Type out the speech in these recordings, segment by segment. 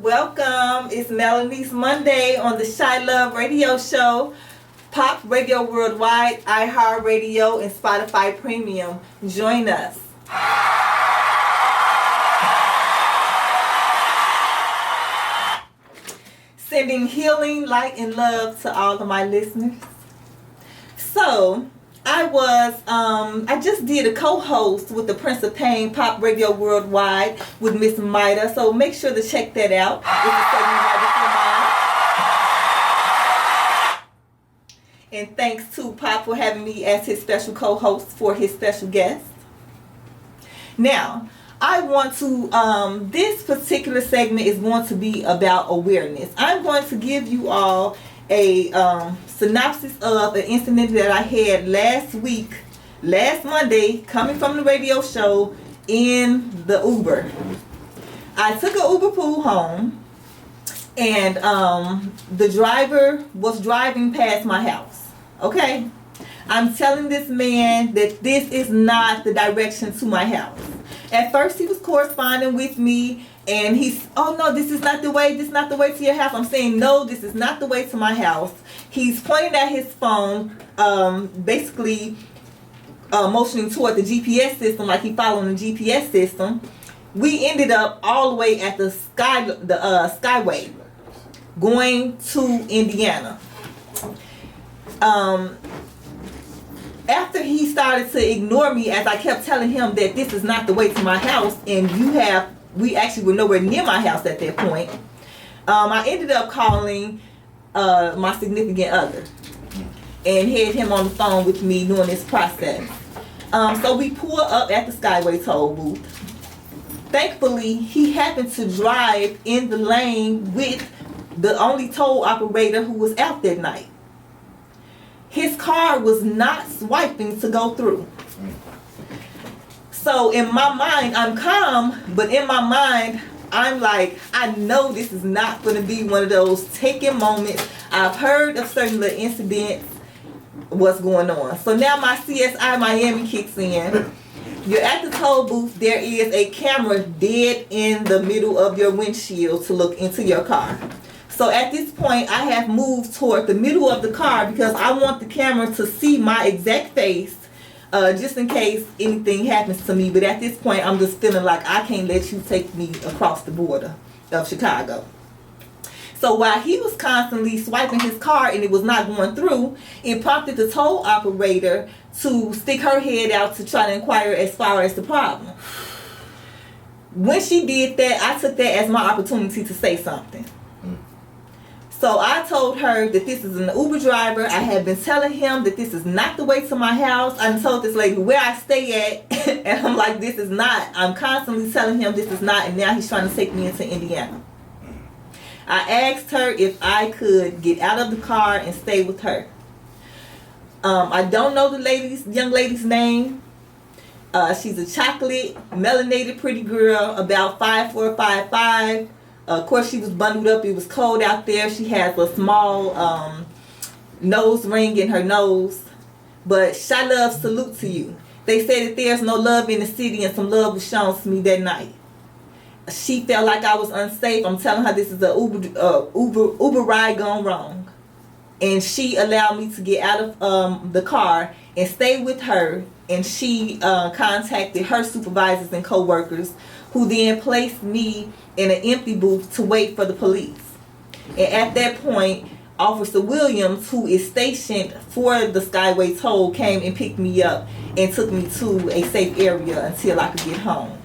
Welcome. It's Melanie's Monday on the ChiLove radio show. Pop Radio Worldwide, iHeartRadio, and Spotify Premium. Join us. Sending healing, light, and love to all of my listeners. So, I just did a co-host with the Prince of Pain, Pop Radio Worldwide, with Miss Maida. So make sure to check that out. And thanks to Pop for having me as his special co-host for his special guest. Now, I want to, this particular segment is going to be about awareness. I'm going to give you all a synopsis of an incident that I had last Monday, coming from the radio show in the Uber. I took an Uber pool home, and the driver was driving past my house. Okay? I'm telling this man that this is not the direction to my house. At first, he was corresponding with me, and he's, oh no, this is not the way to your house. I'm saying, no, this is not the way to my house. He's pointing at his phone, basically motioning toward the GPS system, like he following the GPS system. We ended up all the way at the Skyway, going to Indiana. After he started to ignore me as I kept telling him that this is not the way to my house, and we actually were nowhere near my house at that point, I ended up calling my significant other and had him on the phone with me during this process. So we pulled up at the Skyway toll booth. Thankfully, he happened to drive in the lane with the only toll operator who was out that night. His car was not swiping to go through. So in my mind, I'm calm, but in my mind, I'm like, I know this is not going to be one of those taken moments. I've heard of certain little incidents, what's going on. So now my CSI Miami kicks in. You're at the toll booth. There is a camera dead in the middle of your windshield to look into your car. So at this point, I have moved toward the middle of the car because I want the camera to see my exact face, just in case anything happens to me. But at this point, I'm just feeling like I can't let you take me across the border of Chicago. So while he was constantly swiping his car and it was not going through, it prompted the toll operator to stick her head out to try to inquire as far as the problem. When she did that, I took that as my opportunity to say something. So I told her that this is an Uber driver. I had been telling him that this is not the way to my house. I told this lady where I stay at, and I'm like, this is not. I'm constantly telling him this is not, and now he's trying to take me into Indiana. I asked her if I could get out of the car and stay with her. I don't know the young lady's name. She's a chocolate, melanated pretty girl, about 5'4", 5'5". Of course, she was bundled up. It was cold out there. She has a small nose ring in her nose. But ChiLove, salute to you. They say that there's no love in the city, and some love was shown to me that night. She felt like I was unsafe. I'm telling her this is a Uber ride gone wrong. And she allowed me to get out of the car and stay with her. And she contacted her supervisors and co-workers, who then placed me in an empty booth to wait for the police. And at that point, Officer Williams, who is stationed for the Skyway toll, came and picked me up and took me to a safe area until I could get home.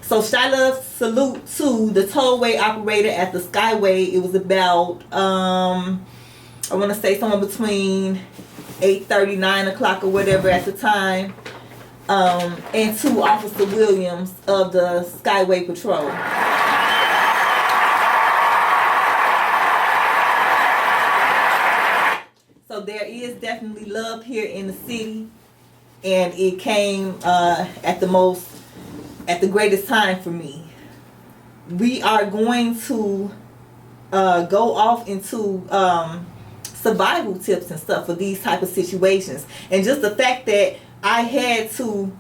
So ChiLove, salute to the tollway operator at the Skyway. It was about, I want to say somewhere between 8:30, 9 o'clock or whatever at the time. And to Officer Williams of the Skyway Patrol. So there is definitely love here in the city, and it came at the greatest time for me. We are going to go off into survival tips and stuff for these type of situations, and just the fact that I had to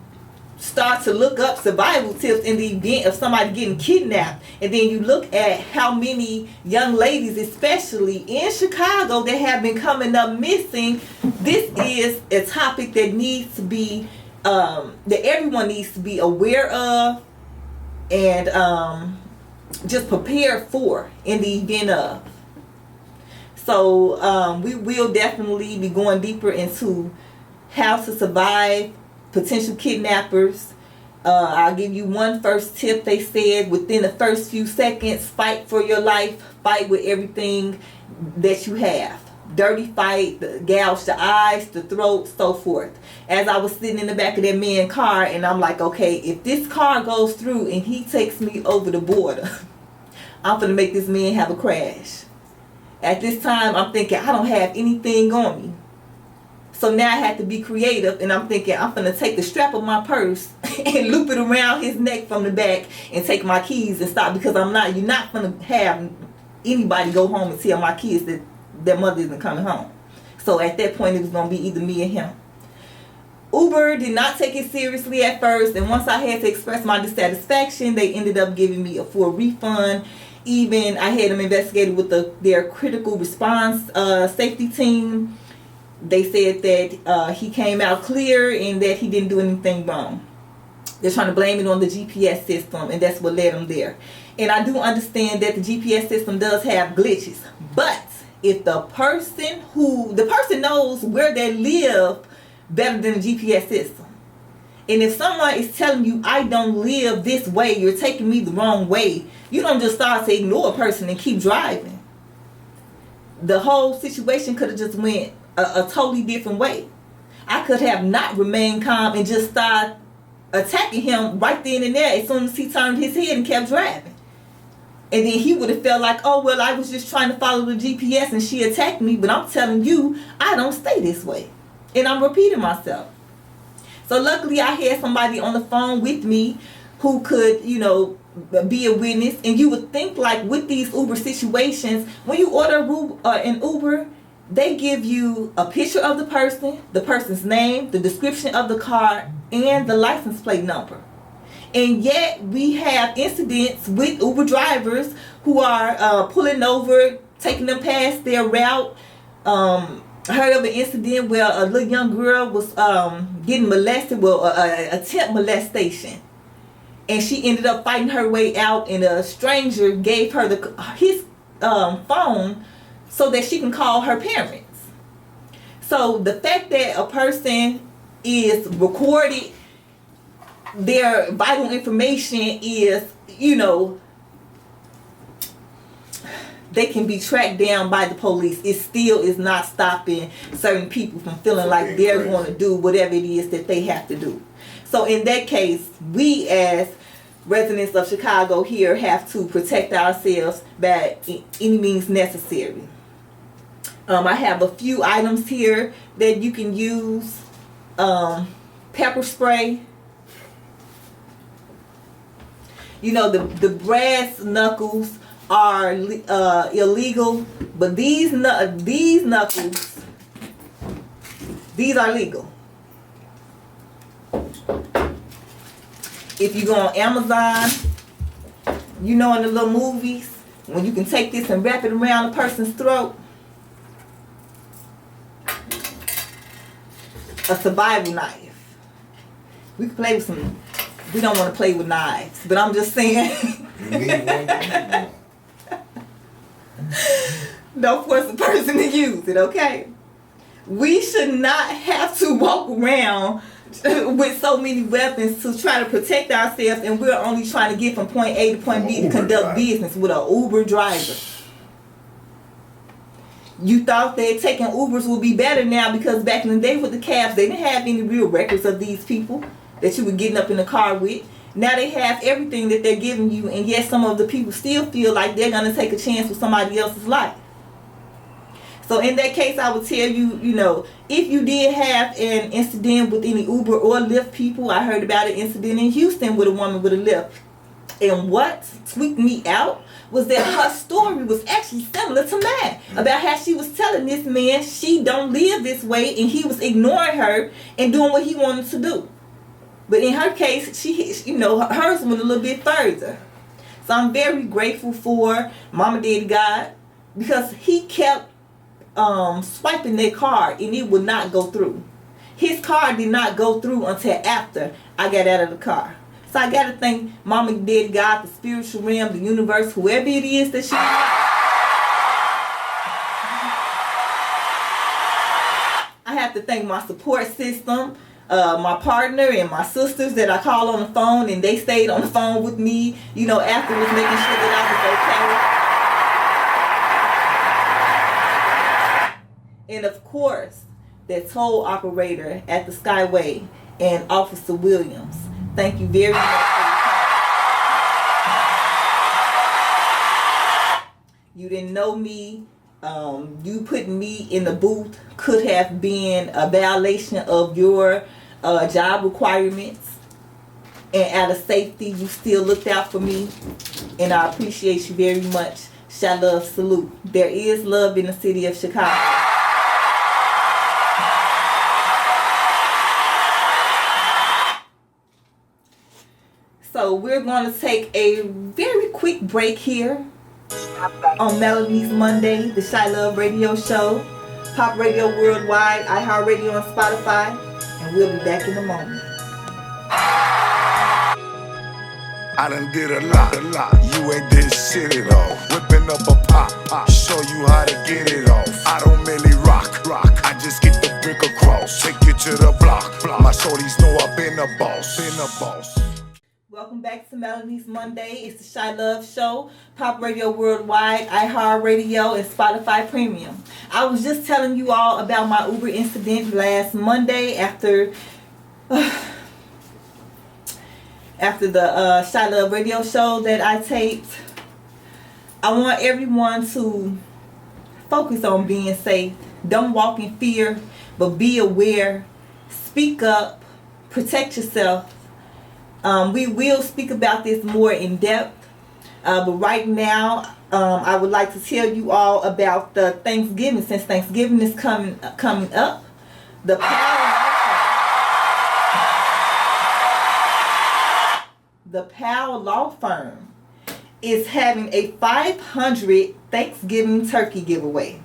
start to look up survival tips in the event of somebody getting kidnapped, and then you look at how many young ladies, especially in Chicago, that have been coming up missing, this is a topic that needs to be that everyone needs to be aware of and just prepared for in the event of. So we will definitely be going deeper into how to survive potential kidnappers. I'll give you one first tip. They said within the first few seconds, fight for your life. Fight with everything that you have. Dirty fight, gouge the eyes, the throat, so forth. As I was sitting in the back of that man's car, and I'm like, okay, if this car goes through and he takes me over the border, I'm gonna make this man have a crash. At this time, I'm thinking, I don't have anything on me. So now I have to be creative, and I'm thinking, I'm going to take the strap of my purse and loop it around his neck from the back and take my keys and stop, because you're not going to have anybody go home and tell my kids that their mother isn't coming home. So at that point, it was going to be either me or him. Uber did not take it seriously at first, and once I had to express my dissatisfaction, they ended up giving me a full refund. Even I had them investigated with their critical response safety team. They said that he came out clear and that he didn't do anything wrong. They're trying to blame it on the GPS system, and that's what led them there. And I do understand that the GPS system does have glitches, but if the person knows where they live better than the GPS system, and if someone is telling you, I don't live this way, you're taking me the wrong way, you don't just start to ignore a person and keep driving. The whole situation could have just went a totally different way. I could have not remained calm and just started attacking him right then and there as soon as he turned his head and kept driving. And then he would have felt like, oh, well, I was just trying to follow the GPS and she attacked me, but I'm telling you, I don't stay this way. And I'm repeating myself. So luckily I had somebody on the phone with me who could, be a witness. And you would think, like, with these Uber situations, when you order an Uber, they give you a picture of the person's name, the description of the car, and the license plate number. And yet we have incidents with Uber drivers who are pulling over, taking them past their route. Heard of an incident where a little young girl was getting molested, attempt molestation. And she ended up fighting her way out, and a stranger gave her his phone so that she can call her parents. So the fact that a person is recorded, their vital information is, they can be tracked down by the police. It still is not stopping certain people from feeling like they're going to do whatever it is that they have to do. So in that case, we as residents of Chicago here have to protect ourselves by any means necessary. I have a few items here that you can use. Pepper spray. The brass knuckles are illegal, but these knuckles, these are legal. If you go on Amazon, in the little movies, when you can take this and wrap it around a person's throat. A survival knife. We can play with some. We don't want to play with knives, but I'm just saying. Don't force a person to use it, okay? We should not have to walk around with so many weapons to try to protect ourselves, and we're only trying to get from point A to point B to conduct business with an Uber driver. You thought that taking Ubers would be better now, because back in the day with the cabs, they didn't have any real records of these people that you were getting up in the car with. Now they have everything that they're giving you, and yet some of the people still feel like they're going to take a chance with somebody else's life. So in that case, I would tell you, if you did have an incident with any Uber or Lyft people, I heard about an incident in Houston with a woman with a Lyft. And what tweaked me out was that her story was actually similar to mine, about how she was telling this man she don't live this way, and he was ignoring her and doing what he wanted to do. But in her case, hers went a little bit further. So I'm very grateful for Mama Daddy God, because he kept swiping that card and it would not go through. His card did not go through until after I got out of the car. So I got to thank Mama Daddy God, the spiritual realm, the universe, whoever it is that she I have to thank my support system, my partner and my sisters that I call on the phone, and they stayed on the phone with me, afterwards, making sure that I was okay. And of course, that toll operator at the Skyway and Officer Williams. Thank you very much for your time. You didn't know me. You putting me in the booth could have been a violation of your job requirements. And out of safety, you still looked out for me. And I appreciate you very much. ChiLove, salute. There is love in the city of Chicago. So we're going to take a very quick break here on Melanie's Monday, the ChiLove radio show, Pop Radio Worldwide, iHeartRadio, and Spotify, and we'll be back in a moment. I done did a lot. You ain't did shit at all. Whipping up a pop, show you how to get it off. I don't really rock. I just get the brick across. Take you to the block. My shorties know I've been a boss. Welcome back to Melanie's Monday. It's the ChiLove Show, Pop Radio Worldwide, iHeartRadio, and Spotify Premium. I was just telling you all about my Uber incident last Monday after the ChiLove radio show that I taped. I want everyone to focus on being safe. Don't walk in fear, but be aware. Speak up. Protect yourself. We will speak about this more in depth, but right now I would like to tell you all about the Thanksgiving. Since Thanksgiving is coming up, the Powell Law Firm is having a 500 Thanksgiving turkey giveaway,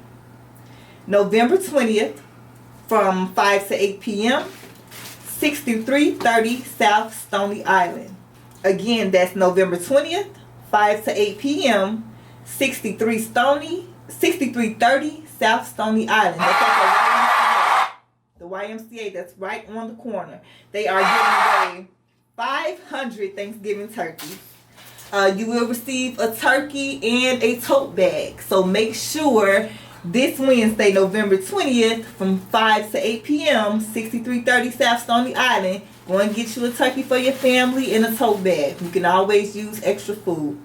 November 20th from 5 to 8 p.m. 6330 South Stony Island. Again, that's November 20th, 5 to 8 p.m. 6330 South Stony Island. That's at the YMCA. That's right on the corner. They are giving away 500 Thanksgiving turkeys. You will receive a turkey and a tote bag. So make sure this Wednesday, November 20th, from 5 to 8 p.m., 6330 South Stony Island, go and get you a turkey for your family and a tote bag. You can always use extra food.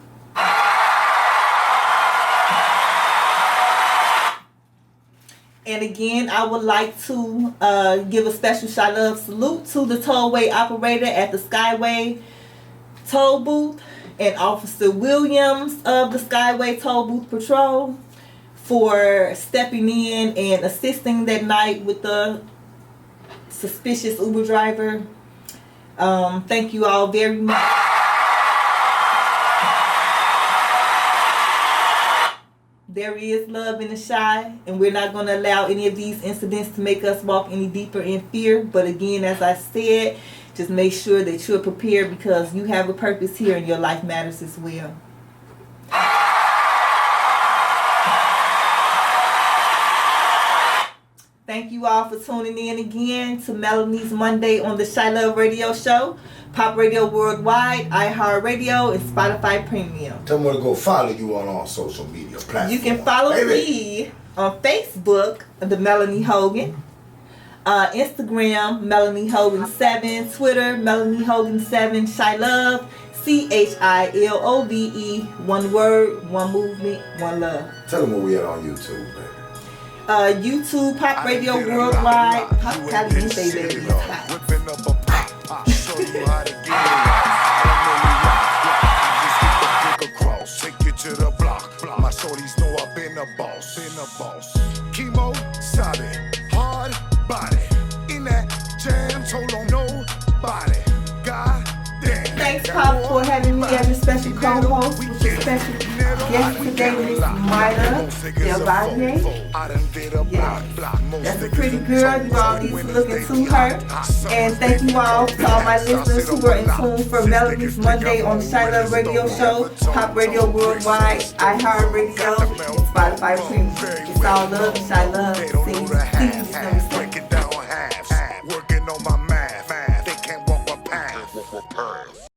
And again, I would like to give a special ChiLove salute to the tollway operator at the Skyway toll booth and Officer Williams of the Skyway toll booth patrol for stepping in and assisting that night with the suspicious Uber driver. Thank you all very much. There is love in the Chi, and we're not going to allow any of these incidents to make us walk any deeper in fear. But again, as I said, just make sure that you're prepared, because you have a purpose here and your life matters as well. Thank you all for tuning in again to Melanie's Monday on the ChiLove radio show, Pop Radio Worldwide, iHeartRadio, and Spotify Premium. Tell me where to go follow you on all social media platforms. You can follow me on Facebook, the Melanie Hogan, Instagram, Melanie Hogan 7, Twitter, Melanie Hogan 7, ChiLove, ChiLove, one word, one movement, one love. Tell them where we at on YouTube, man. YouTube, Pop Radio Worldwide, Pop Cali, say baby, it's hot. Whipping up a pop, show you how to get it off. I just get the brick across, take you to the block. My shorties know I've been a boss. Chemo, solid, hard body. In that jam, told on nobody. co-host with the special guest today, Miss Myla Delvalier. Yes, that's a pretty girl. You all need to look into her. And thank you all to all my listeners who were in tune for Melanie's Monday on the ChiLove Radio Show, Pop Radio Worldwide, iHeartRadio, and Spotify Premium. It's all love and ChiLove.